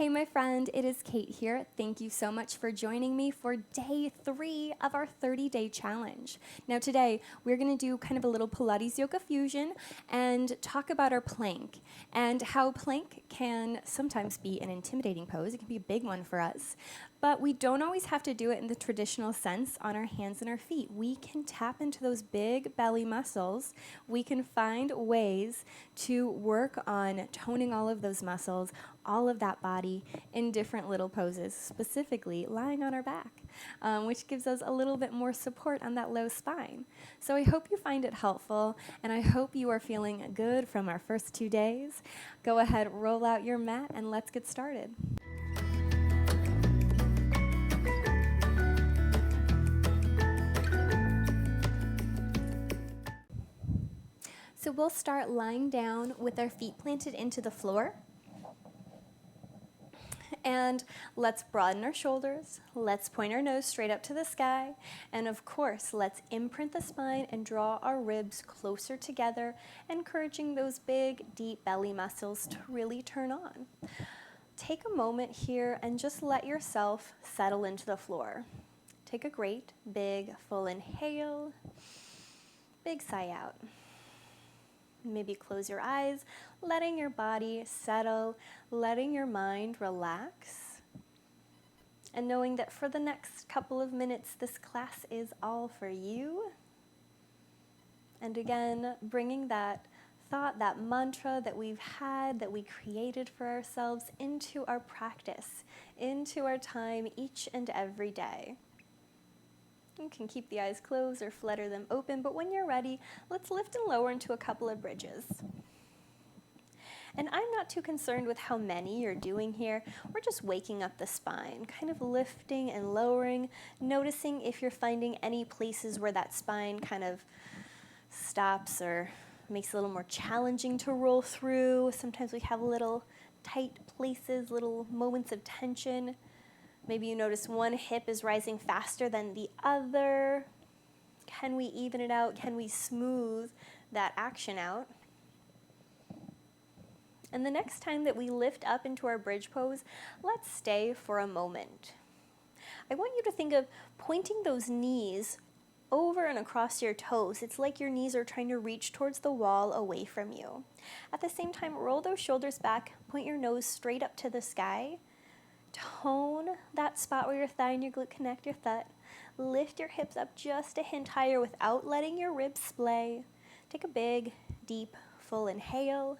Hey, my friend, it is Kait here. Thank you so much for joining me for day 3 of our 30-day challenge. Now today, we're gonna do kind of a little Pilates Yoga Fusion and talk about our plank and how plank can sometimes be an intimidating pose. It can be a big one for us, but we don't always have to do it in the traditional sense on our hands and our feet. We can tap into those big belly muscles. We can find ways to work on toning all of those muscles, all of that body in different little poses, specifically lying on our back, which gives us a little bit more support on that low spine. So I hope you find it helpful, and I hope you are feeling good from our first 2 days. Go ahead, roll out your mat, and let's get started. So we'll start lying down with our feet planted into the floor. And let's broaden our shoulders. Let's point our nose straight up to the sky. And of course, let's imprint the spine and draw our ribs closer together, encouraging those big, deep belly muscles to really turn on. Take a moment here and just let yourself settle into the floor. Take a great, big, full inhale. Big sigh out. Maybe close your eyes, letting your body settle, letting your mind relax, and knowing that for the next couple of minutes, this class is all for you. And again, bringing that thought, that mantra that we've had, that we created for ourselves into our practice, into our time each and every day. You can keep the eyes closed or flutter them open, but when you're ready, let's lift and lower into a couple of bridges. And I'm not too concerned with how many you're doing here. We're just waking up the spine, kind of lifting and lowering, noticing if you're finding any places where that spine kind of stops or makes it a little more challenging to roll through. Sometimes we have little tight places, little moments of tension. Maybe you notice one hip is rising faster than the other. Can we even it out? Can we smooth that action out? And the next time that we lift up into our bridge pose, let's stay for a moment. I want you to think of pointing those knees over and across your toes. It's like your knees are trying to reach towards the wall away from you. At the same time, roll those shoulders back, point your nose straight up to the sky. Tone that spot where your thigh and your glute connect your thud. Lift your hips up just a hint higher without letting your ribs splay. Take a big, deep, full inhale.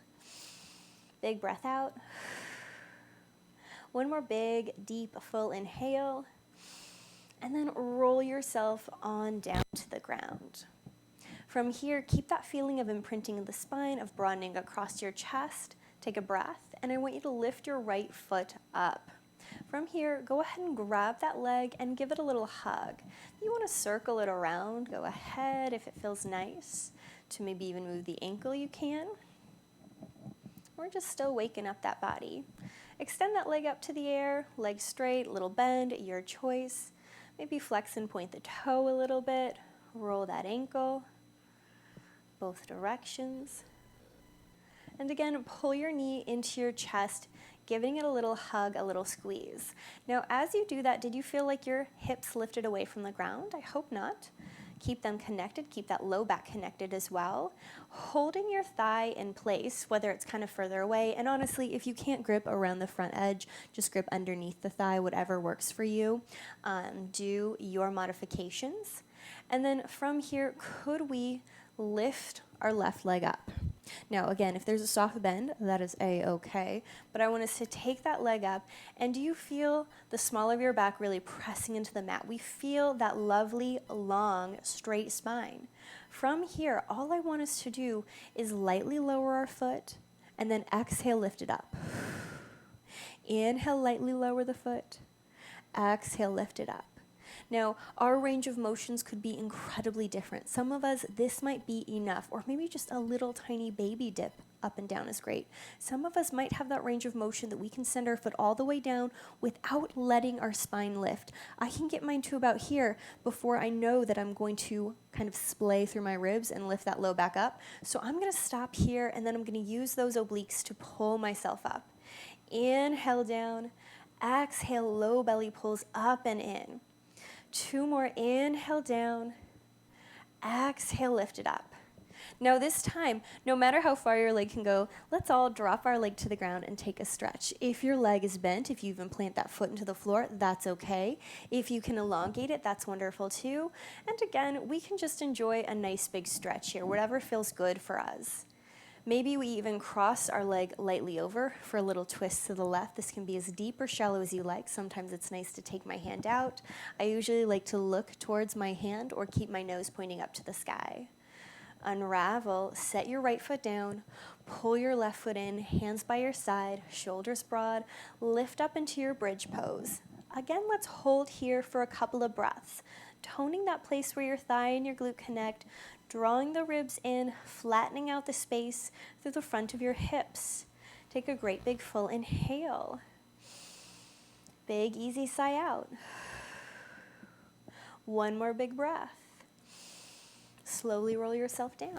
Big breath out. One more big, deep, full inhale. And then roll yourself on down to the ground. From here, keep that feeling of imprinting in the spine, of broadening across your chest. Take a breath, and I want you to lift your right foot up. From here, go ahead and grab that leg and give it a little hug. If you want to circle it around, go ahead if it feels nice. To maybe even move the ankle, you can. We're just still waking up that body. Extend that leg up to the air, leg straight, little bend, your choice. Maybe flex and point the toe a little bit. Roll that ankle, both directions. And again, pull your knee into your chest, giving it a little hug, a little squeeze. Now, as you do that, did you feel like your hips lifted away from the ground? I hope not. Keep them connected, keep that low back connected as well. Holding your thigh in place, whether it's kind of further away, and honestly, if you can't grip around the front edge, just grip underneath the thigh, whatever works for you. Do your modifications. And then from here, could we lift our left leg up? Now, again, if there's a soft bend, that is A-okay, but I want us to take that leg up, and do you feel the small of your back really pressing into the mat? We feel that lovely, long, straight spine. From here, all I want us to do is lightly lower our foot, and then exhale, lift it up. Inhale, lightly lower the foot. Exhale, lift it up. Now, our range of motions could be incredibly different. Some of us, this might be enough, or maybe just a little tiny baby dip up and down is great. Some of us might have that range of motion that we can send our foot all the way down without letting our spine lift. I can get mine to about here before I know that I'm going to kind of splay through my ribs and lift that low back up. So I'm going to stop here, and then I'm going to use those obliques to pull myself up. Inhale down. Exhale, low belly pulls up and in. 2 more, inhale down. Exhale, lift it up. Now this time, no matter how far your leg can go, let's all drop our leg to the ground and take a stretch. If your leg is bent, if you even plant that foot into the floor, that's okay. If you can elongate it, that's wonderful too. And again, we can just enjoy a nice big stretch here, whatever feels good for us. Maybe we even cross our leg lightly over for a little twist to the left. This can be as deep or shallow as you like. Sometimes it's nice to take my hand out. I usually like to look towards my hand or keep my nose pointing up to the sky. Unravel, set your right foot down, pull your left foot in, hands by your side, shoulders broad, lift up into your bridge pose. Again, let's hold here for a couple of breaths, toning that place where your thigh and your glute connect, drawing the ribs in, flattening out the space through the front of your hips. Take a great big full inhale. Big easy sigh out. One more big breath. Slowly roll yourself down.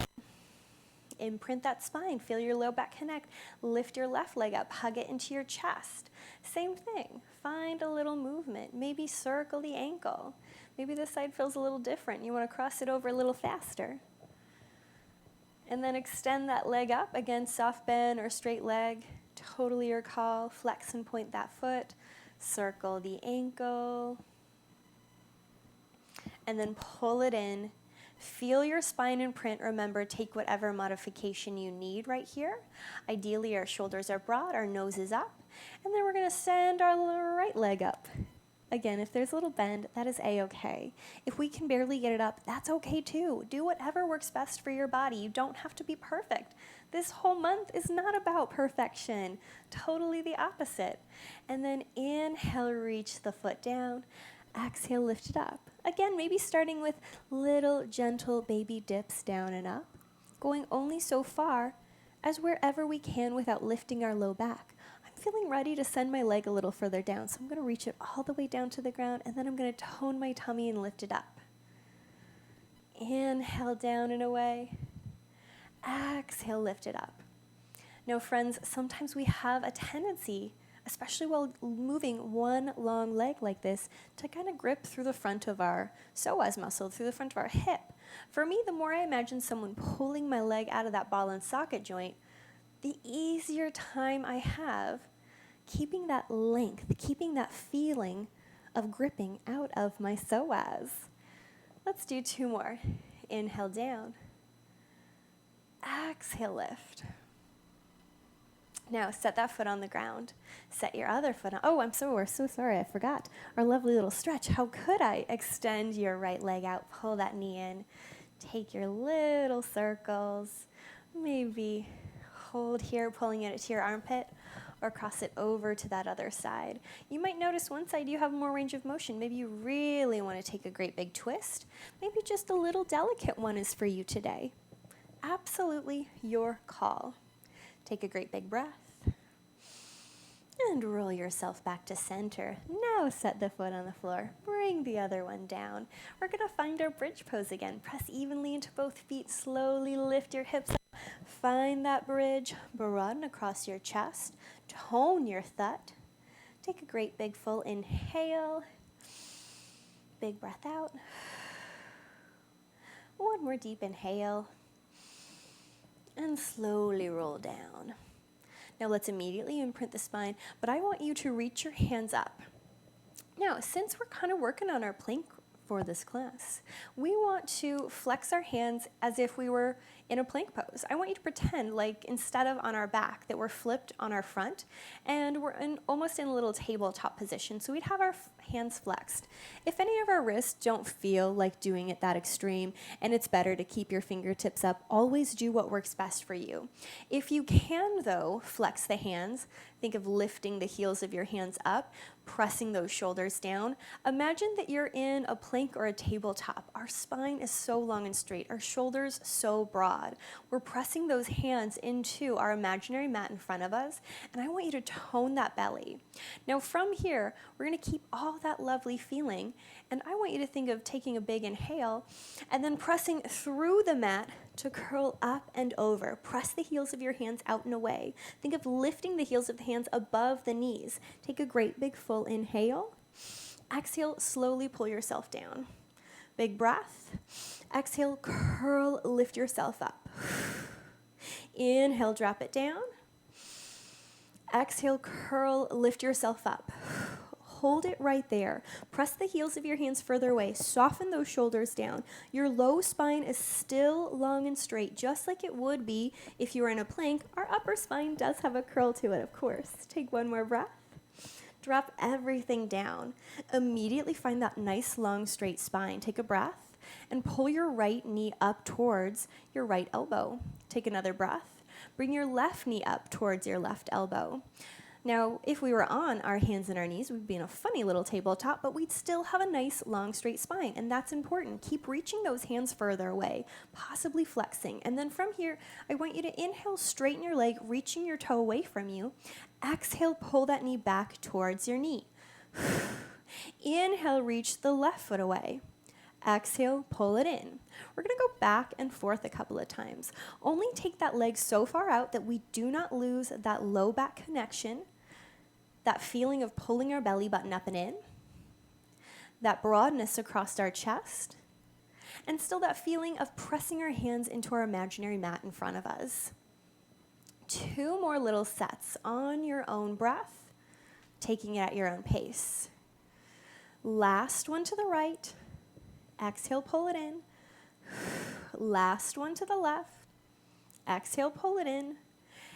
Imprint that spine, feel your low back connect. Lift your left leg up, hug it into your chest. Same thing, find a little movement. Maybe circle the ankle. Maybe this side feels a little different. You want to cross it over a little faster. And then extend that leg up. Again, soft bend or straight leg. Totally your call. Flex and point that foot. Circle the ankle. And then pull it in. Feel your spine imprint. Remember, take whatever modification you need right here. Ideally, our shoulders are broad, our nose is up. And then we're going to send our right leg up. Again, if there's a little bend, that is a-okay. If we can barely get it up, that's okay too. Do whatever works best for your body. You don't have to be perfect. This whole month is not about perfection. Totally the opposite. And then inhale, reach the foot down. Exhale, lift it up. Again, maybe starting with little gentle baby dips down and up, going only so far as wherever we can without lifting our low back. I'm feeling ready to send my leg a little further down, so I'm going to reach it all the way down to the ground, and then I'm going to tone my tummy and lift it up. Inhale down and away. Exhale, lift it up. Now, friends, sometimes we have a tendency, especially while moving one long leg like this, to kind of grip through the front of our psoas muscle, through the front of our hip. For me, the more I imagine someone pulling my leg out of that ball and socket joint, the easier time I have keeping that length, keeping that feeling of gripping out of my psoas. Let's do 2 more. Inhale down. Exhale, lift. Now, set that foot on the ground. Set your other foot on. Oh, we're so sorry, I forgot. Our lovely little stretch. How could I? Extend your right leg out. Pull that knee in. Take your little circles. Maybe hold here, pulling it to your armpit, or cross it over to that other side. You might notice one side you have more range of motion. Maybe you really want to take a great big twist. Maybe just a little delicate one is for you today. Absolutely your call. Take a great big breath. And roll yourself back to center. Now set the foot on the floor. Bring the other one down. We're going to find our bridge pose again. Press evenly into both feet. Slowly lift your hips up. Find that bridge. Broaden across your chest. Tone your thud. Take a great big full inhale. Big breath out. One more deep inhale. And slowly roll down. Now let's immediately imprint the spine, but I want you to reach your hands up. Now, since we're kind of working on our plank for this class, we want to flex our hands as if we were in a plank pose. I want you to pretend like instead of on our back that we're flipped on our front and we're almost in a little tabletop position. So we'd have our hands flexed. If any of our wrists don't feel like doing it that extreme and it's better to keep your fingertips up, always do what works best for you. If you can, though, flex the hands, think of lifting the heels of your hands up, pressing those shoulders down. Imagine that you're in a plank or a tabletop. Our spine is so long and straight, our shoulders so broad. broad. We're pressing those hands into our imaginary mat in front of us, and I want you to tone that belly. Now from here, we're gonna keep all that lovely feeling, and I want you to think of taking a big inhale and then pressing through the mat to curl up and over. Press the heels of your hands out and away. Think of lifting the heels of the hands above the knees. Take a great big full inhale. Exhale, slowly pull yourself down. Big breath. Exhale, curl, lift yourself up. Inhale, drop it down. Exhale, curl, lift yourself up. Hold it right there. Press the heels of your hands further away. Soften those shoulders down. Your low spine is still long and straight, just like it would be if you were in a plank. Our upper spine does have a curl to it, of course. Take one more breath. Drop everything down. Immediately find that nice, long, straight spine. Take a breath and pull your right knee up towards your right elbow. Take another breath. Bring your left knee up towards your left elbow. Now, if we were on our hands and our knees, we'd be in a funny little tabletop, but we'd still have a nice, long, straight spine, and that's important. Keep reaching those hands further away, possibly flexing. And then from here, I want you to inhale, straighten your leg, reaching your toe away from you. Exhale, pull that knee back towards your knee. Inhale, reach the left foot away. Exhale, pull it in. We're going to go back and forth a couple of times. Only take that leg so far out that we do not lose that low back connection, that feeling of pulling our belly button up and in, that broadness across our chest, and still that feeling of pressing our hands into our imaginary mat in front of us. 2 more little sets on your own breath, taking it at your own pace. Last one to the right. Exhale, pull it in. Last one to the left. Exhale, pull it in.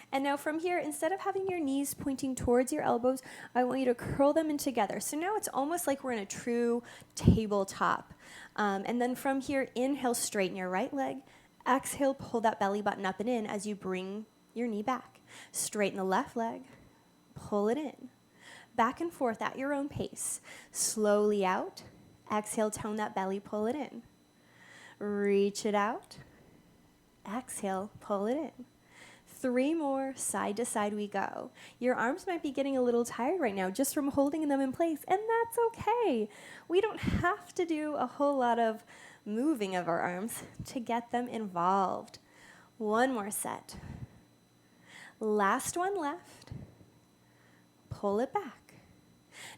And now from here, instead of having your knees pointing towards your elbows, I want you to curl them in together. So now it's almost like we're in a true tabletop. And then from here, inhale, straighten your right leg. Exhale, pull that belly button up and in as you bring your knee back. Straighten the left leg. Pull it in. Back and forth at your own pace. Slowly out. Exhale, tone that belly, pull it in. Reach it out. Exhale, pull it in. 3 more, side to side we go. Your arms might be getting a little tired right now just from holding them in place, and that's okay. We don't have to do a whole lot of moving of our arms to get them involved. 1 more set. Last one left. Pull it back.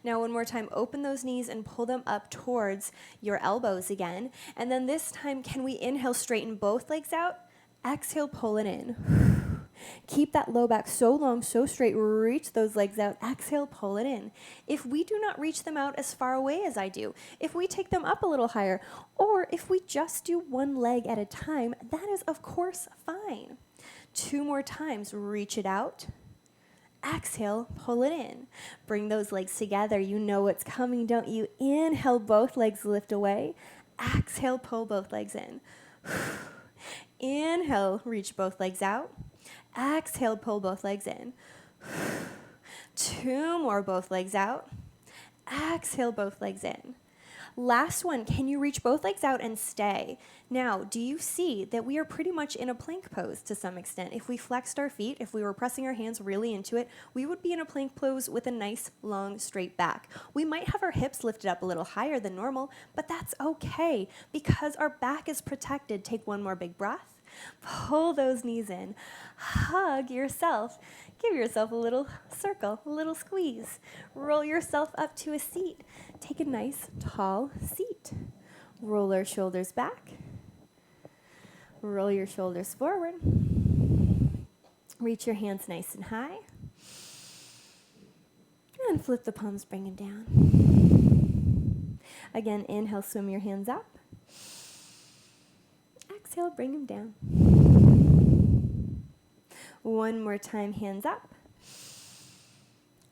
Now, 1 more time, open those knees and pull them up towards your elbows again. And then this time, can we inhale, straighten both legs out? Exhale, pull it in. Keep that low back so long, so straight. Reach those legs out. Exhale, pull it in. If we do not reach them out as far away as I do, if we take them up a little higher, or if we just do 1 leg at a time, that is, of course, fine. 2 more times. Reach it out. Exhale, pull it in. Bring those legs together. You know what's coming, don't you? Inhale, both legs lift away. Exhale, pull both legs in. Inhale, reach both legs out. Exhale, pull both legs in. 2 more, both legs out. Exhale, both legs in. Last one, can you reach both legs out and stay? Now, do you see that we are pretty much in a plank pose to some extent? If we flexed our feet, if we were pressing our hands really into it, we would be in a plank pose with a nice, long, straight back. We might have our hips lifted up a little higher than normal, but that's okay because our back is protected. Take 1 more big breath. Pull those knees in. Hug yourself. Give yourself a little circle, a little squeeze. Roll yourself up to a seat. Take a nice, tall seat. Roll our shoulders back. Roll your shoulders forward. Reach your hands nice and high. And flip the palms, bring them down. Again, inhale, swim your hands up. Exhale, bring them down. 1 more time, hands up.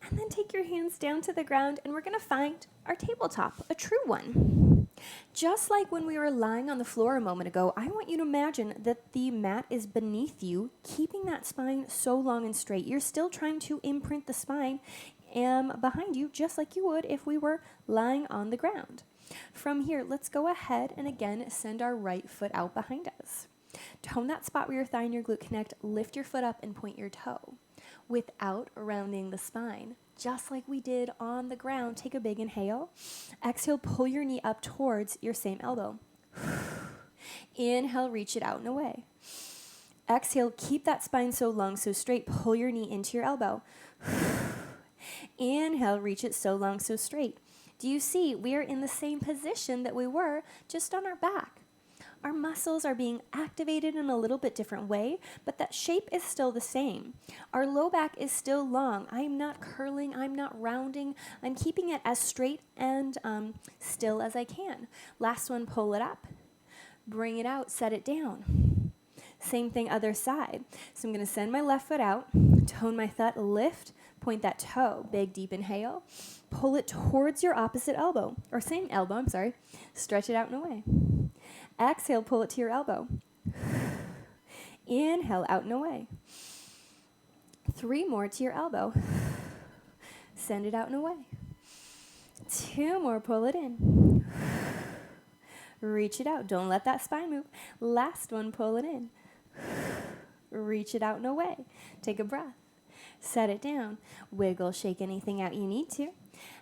And then take your hands down to the ground, and we're going to find our tabletop, a true one. Just like when we were lying on the floor a moment ago, I want you to imagine that the mat is beneath you, keeping that spine so long and straight. You're still trying to imprint the spine behind you, just like you would if we were lying on the ground. From here, let's go ahead and again send our right foot out behind us. Tone that spot where your thigh and your glute connect. Lift your foot up and point your toe without rounding the spine. Just like we did on the ground, take a big inhale. Exhale, pull your knee up towards your same elbow. Inhale, reach it out and away. Exhale, keep that spine so long, so straight. Pull your knee into your elbow. Inhale, reach it so long, so straight. Do you see? We are in the same position that we were, just on our back. Our muscles are being activated in a little bit different way, but that shape is still the same. Our low back is still long. I'm not curling. I'm not rounding. I'm keeping it as straight and still as I can. Last one, pull it up. Bring it out. Set it down. Same thing, other side. So I'm going to send my left foot out, tone my thigh, lift, point that toe. Big, deep inhale. Pull it towards your opposite elbow, or same elbow, I'm sorry. Stretch it out and away. Exhale, pull it to your elbow. Inhale, out and away. 3 more to your elbow. Send it out and away. 2 more, pull it in. Reach it out. Don't let that spine move. Last one, pull it in. Reach it out and away. Take a breath. Set it down. Wiggle, shake anything out you need to.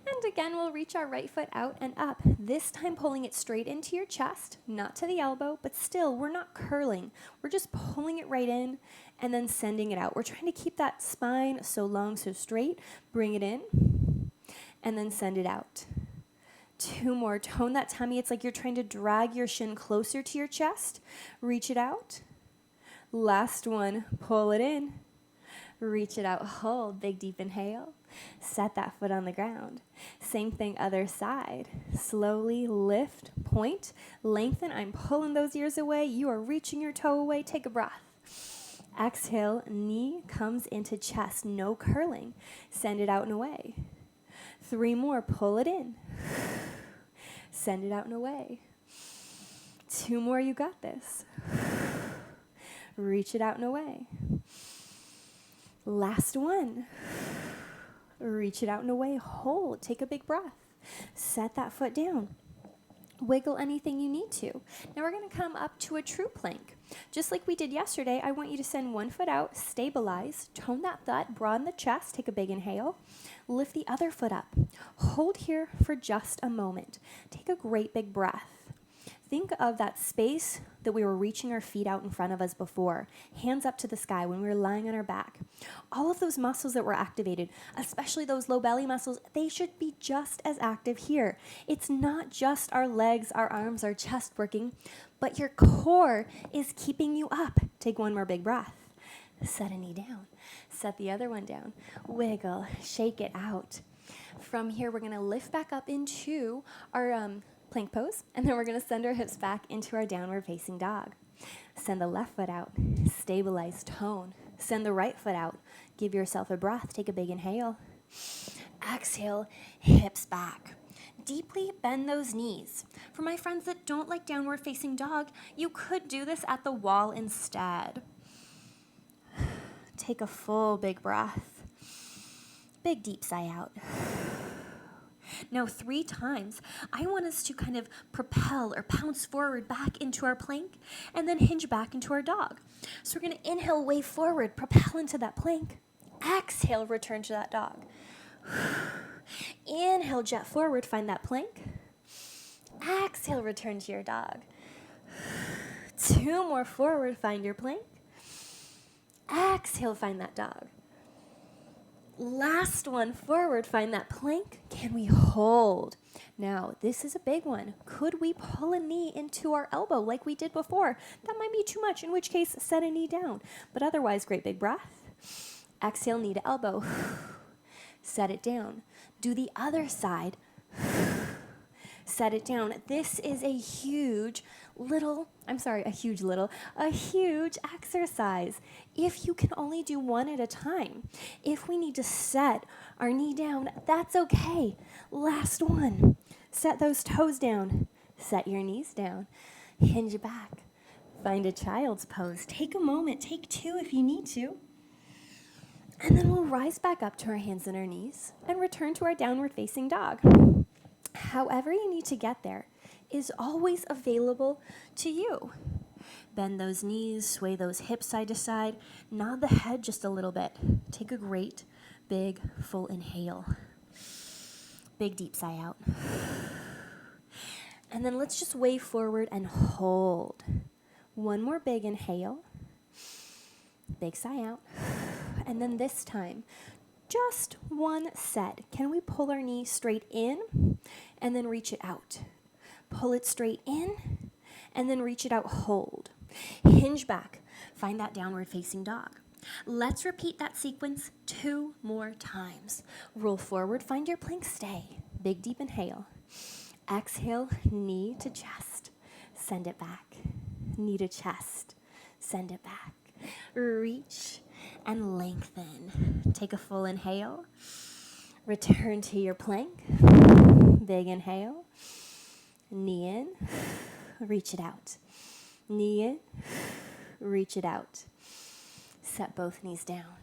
And again, we'll reach our right foot out and up, this time pulling it straight into your chest, not to the elbow, but still, we're not curling. We're just pulling it right in and then sending it out. We're trying to keep that spine so long, so straight. Bring it in and then send it out. 2 more. Tone that tummy. It's like you're trying to drag your shin closer to your chest. Reach it out. Last one. Pull it in. Reach it out. Hold. Big, deep inhale. Set that foot on the ground. Same thing, other side. Slowly lift, point, lengthen. I'm pulling those ears away. You are reaching your toe away. Take a breath. Exhale, knee comes into chest. No curling. Send it out and away. 3 more. Pull it in. Send it out and away. 2 more. You got this. Reach it out and away. Last one. Reach it out and away. Hold. Take a big breath. Set that foot down. Wiggle anything you need to. Now we're going to come up to a true plank. Just like we did yesterday, I want you to send one foot out, stabilize, tone that thud, broaden the chest, take a big inhale, lift the other foot up. Hold here for just a moment. Take a great big breath. Think of that space that we were reaching our feet out in front of us before, hands up to the sky when we were lying on our back. All of those muscles that were activated, especially those low belly muscles, they should be just as active here. It's not just our legs, our arms, our chest working, but your core is keeping you up. Take one more big breath. Set a knee down. Set the other one down. Wiggle, shake it out. From here, we're going to lift back up into our plank pose, and then we're going to send our hips back into our downward facing dog. Send the left foot out, stabilize, tone. Send the right foot out. Give yourself a breath. Take a big inhale. Exhale, hips back. Deeply bend those knees. For my friends that don't like downward facing dog, you could do this at the wall instead. Take a full big breath. Big deep sigh out. Now 3 times, I want us to kind of propel or pounce forward back into our plank and then hinge back into our dog. So we're going to inhale, wave forward, propel into that plank. Exhale, return to that dog. Inhale, jet forward, find that plank. Exhale, return to your dog. 2 more forward, find your plank. Exhale, find that dog. Last one, forward, find that plank. Can we hold? Now, this is a big one. Could we pull a knee into our elbow like we did before? That might be too much, in which case, set a knee down. But otherwise, great big breath. Exhale, knee to elbow. Set it down. Do the other side. Set it down. This is a huge exercise. If you can only do one at a time, if we need to set our knee down, that's okay. Last one. Set those toes down. Set your knees down. Hinge back. Find a child's pose. Take a moment. Take 2 if you need to. And then we'll rise back up to our hands and our knees and return to our downward facing dog. However you need to get there is always available to you. Bend those knees, sway those hips side to side, nod the head just a little bit. Take a great, big, full inhale. Big, deep sigh out. And then let's just wave forward and hold. One more big inhale. Big sigh out. And then this time, just one set. Can we pull our knee straight in and then reach it out? Pull it straight in and then reach it out. Hold. Hinge back. Find that downward facing dog. Let's repeat that sequence 2 more times. Roll forward. Find your plank stay. Big deep inhale. Exhale, knee to chest. Send it back. Knee to chest. Send it back. Reach and lengthen. Take a full inhale. Return to your plank. Big inhale. Knee in. Reach it out. Knee in. Reach it out. Set both knees down.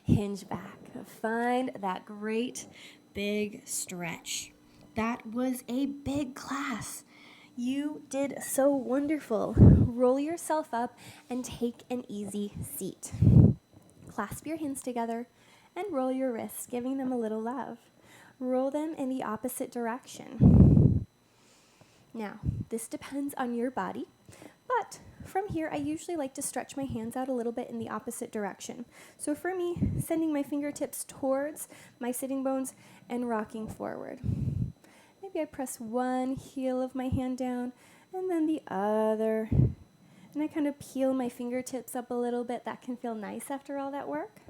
Hinge back. Find that great big stretch. That was a big class. You did so wonderful. Roll yourself up and take an easy seat. Clasp your hands together and roll your wrists, giving them a little love. Roll them in the opposite direction. Now, this depends on your body, but from here, I usually like to stretch my hands out a little bit in the opposite direction. So for me, sending my fingertips towards my sitting bones and rocking forward. Maybe I press one heel of my hand down and then the other. And I kind of peel my fingertips up a little bit. That can feel nice after all that work.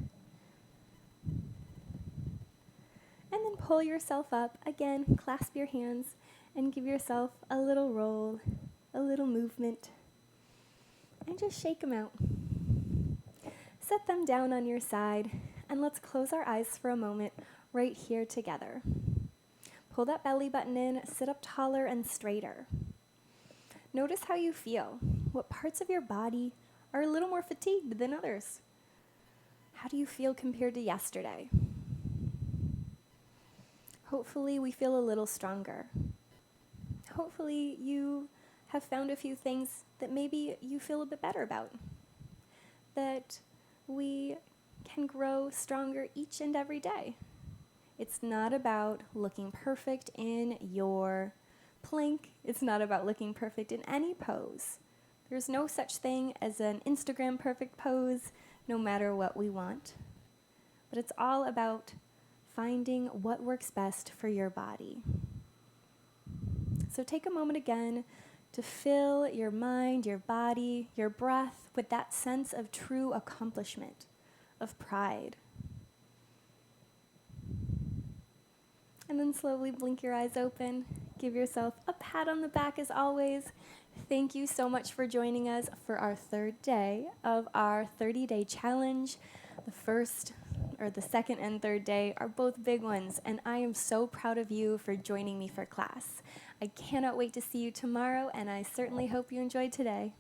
And then pull yourself up. Again, clasp your hands and give yourself a little roll, a little movement. And just shake them out. Set them down on your side. And let's close our eyes for a moment right here together. Pull that belly button in, sit up taller and straighter. Notice how you feel. What parts of your body are a little more fatigued than others? How do you feel compared to yesterday? Hopefully we feel a little stronger. Hopefully you have found a few things that maybe you feel a bit better about. That we can grow stronger each and every day. It's not about looking perfect in your plank. It's not about looking perfect in any pose. There's no such thing as an Instagram perfect pose, no matter what we want. But it's all about finding what works best for your body. So take a moment again to fill your mind, your body, your breath with that sense of true accomplishment, of pride. And then slowly blink your eyes open. Give yourself a pat on the back as always. Thank you so much for joining us for our 3rd day of our 30-day challenge. The second and 3rd day are both big ones, and I am so proud of you for joining me for class. I cannot wait to see you tomorrow, and I certainly hope you enjoyed today.